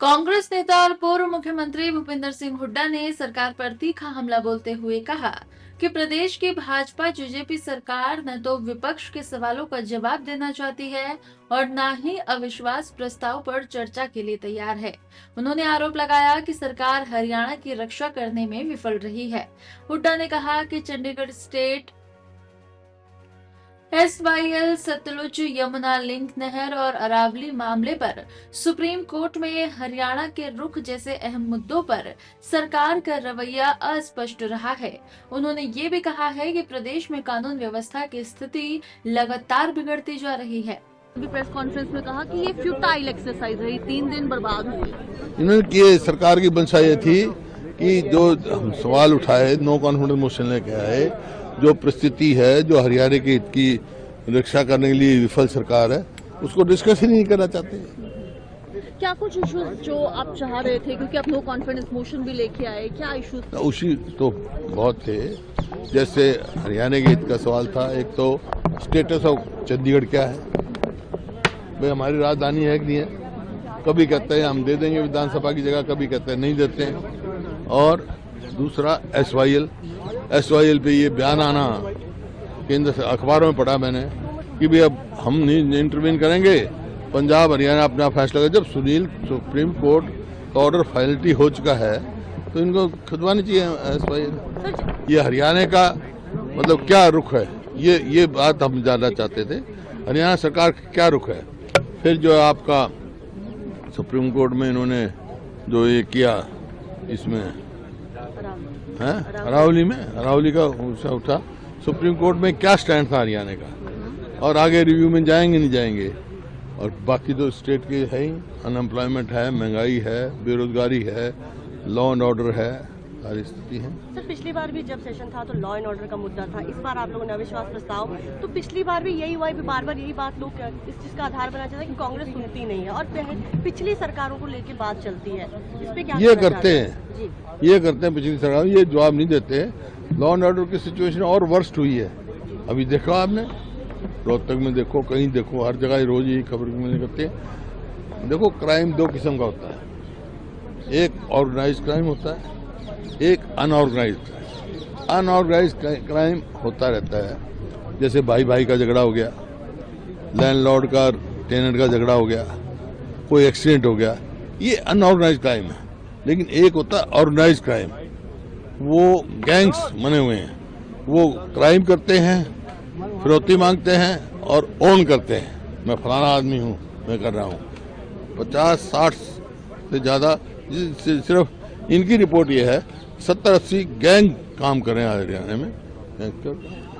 कांग्रेस नेता और पूर्व मुख्यमंत्री भूपेंद्र सिंह हुड्डा ने सरकार पर तीखा हमला बोलते हुए कहा कि प्रदेश की भाजपा बीजेपी सरकार न तो विपक्ष के सवालों का जवाब देना चाहती है और न ही अविश्वास प्रस्ताव पर चर्चा के लिए तैयार है। उन्होंने आरोप लगाया कि सरकार हरियाणा की रक्षा करने में विफल रही है। हुड्डा ने कहा कि Chandigarh state SYL Sutlej Yamuna link नहर और अरावली मामले पर सुप्रीम कोर्ट में हरियाणा के रुख जैसे अहम मुद्दों पर सरकार का रवैया अस्पष्ट रहा है। उन्होंने ये भी कहा है कि प्रदेश में कानून व्यवस्था की स्थिति लगातार बिगड़ती जा रही है। अभी प्रेस कॉन्फ्रेंस में कहा कि ये फ्यूटाइल एक्सरसाइज रही, 3 दिन बर्बाद हुए। इन्होंने किए, सरकार की मंशा ये थी कि जो हम सवाल उठाए, नो कॉन्फिडेंस मोशन लेके आए, जो परिस्थिति है, जो हरियाणा के हित की रक्षा करने के लिए विफल सरकार है, उसको डिस्कस ही नहीं करना चाहते। क्या कुछ इश्यूज जो आप चाह रहे थे, क्योंकि आप नो कॉन्फिडेंस मोशन भी लेके आए, क्या इश्यूज? उसी तो बहुत थे, जैसे हरियाणा के हित का सवाल था। एक तो स्टेटस ऑफ चंडीगढ़ क्या है, भाई हमारी राजधानी है कि नहीं है। कभी कहते हैं हम दे देंगे विधानसभा की जगह, कभी कहते हैं नहीं देते हैं। और दूसरा SYL पे ये बयान आना, केंद्र से अखबारों में पढ़ा मैंने कि भाई अब हम नहीं इंटरवीन करेंगे, पंजाब हरियाणा अपना फैसला करे। जब सुप्रीम कोर्ट का ऑर्डर फाइनलिटी हो चुका है तो इनको खुदवानी चाहिए SYL। ये हरियाणा का मतलब क्या रुख है, ये बात हम जानना चाहते थे। हरियाणा सरकार का क्या रुख है। फिर जो आपका सुप्रीम कोर्ट में इन्होंने जो ये किया, इसमें है अरावली का उठा, सुप्रीम कोर्ट में क्या स्टैंड था हरियाणा का, और आगे रिव्यू में जाएंगे नहीं जाएंगे। और बाकी तो स्टेट के है ही, अनएम्प्लॉयमेंट है, महंगाई है, बेरोजगारी है, लॉ एंड ऑर्डर है, सारी स्थिति है। सर, पिछली बार भी जब सेशन था तो लॉ एंड ऑर्डर का मुद्दा था। इस बार आप लोगों ने अविश्वास प्रस्ताव, तो पिछली बार भी यही हुआ है, बार बार यही बात लोग इस चीज का आधार बना चाहते हैं कि कांग्रेस सुनती नहीं है और पिछली सरकारों को लेकर बात चलती है। इस पे क्या ये करते हैं पिछली सरकार, ये जवाब नहीं देते। लॉ एंड ऑर्डर की सिचुएशन और वर्स्ट हुई है। अभी देखो आपने, रोहतक में देखो, कहीं देखो, हर जगह रोज यही खबर मिलने करते हैं। देखो, क्राइम 2 किस्म का होता है, एक ऑर्गेनाइज क्राइम होता है, एक अनऑर्गेनाइज क्राइम। अनऑर्गेनाइज क्राइम होता रहता है, जैसे भाई भाई का झगड़ा हो गया, लैंडलॉर्ड का टेनेंट का झगड़ा हो गया, कोई एक्सीडेंट हो गया, ये अनऑर्गेनाइज क्राइम है। लेकिन एक होता है ऑर्गेनाइज क्राइम, वो गैंग्स बने हुए हैं, वो क्राइम करते हैं, फिरौती मांगते हैं और ओन करते हैं, मैं फलाना आदमी हूँ, मैं कर रहा हूँ। 50-60 से ज्यादा, सिर्फ इनकी रिपोर्ट ये है 70-80 गैंग काम कर रहे हैं हरियाणा में।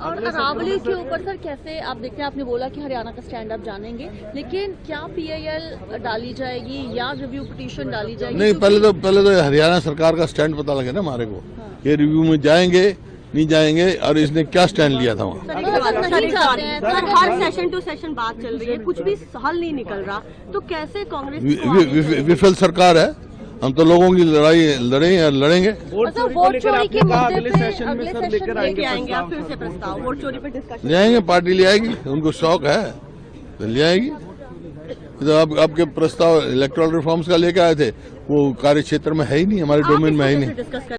और अरावली के ऊपर सर कैसे आप देखते हैं, आपने बोला कि हरियाणा का स्टैंड आप जानेंगे, लेकिन क्या PIL डाली जाएगी या रिव्यू पिटीशन डाली जाएगी? नहीं, पहले तो हरियाणा सरकार का स्टैंड पता लगे ना हमारे को। हाँ। ये रिव्यू में जाएंगे नहीं जाएंगे और इसने क्या स्टैंड लिया था वहाँ। हर सेशन टू सेशन बात चल रही है, कुछ भी हल नहीं निकल रहा, तो कैसे कांग्रेस विफल सरकार है। हम तो लोगों की लड़ाई लड़ेंगे। वोट चोरी के मुद्दे पे अगले सेशन लेके आएंगे आप फिर से प्रस्ताव, वोट चोरी पे डिस्कशन ले आएंगे, पार्टी ले आएगी, उनको शौक है तो ले आएगी। तो आपके प्रस्ताव इलेक्टोरल रिफॉर्म्स का लेके आए थे, वो कार्य क्षेत्र में है ही नहीं, हमारे डोमेन में है ही नहीं।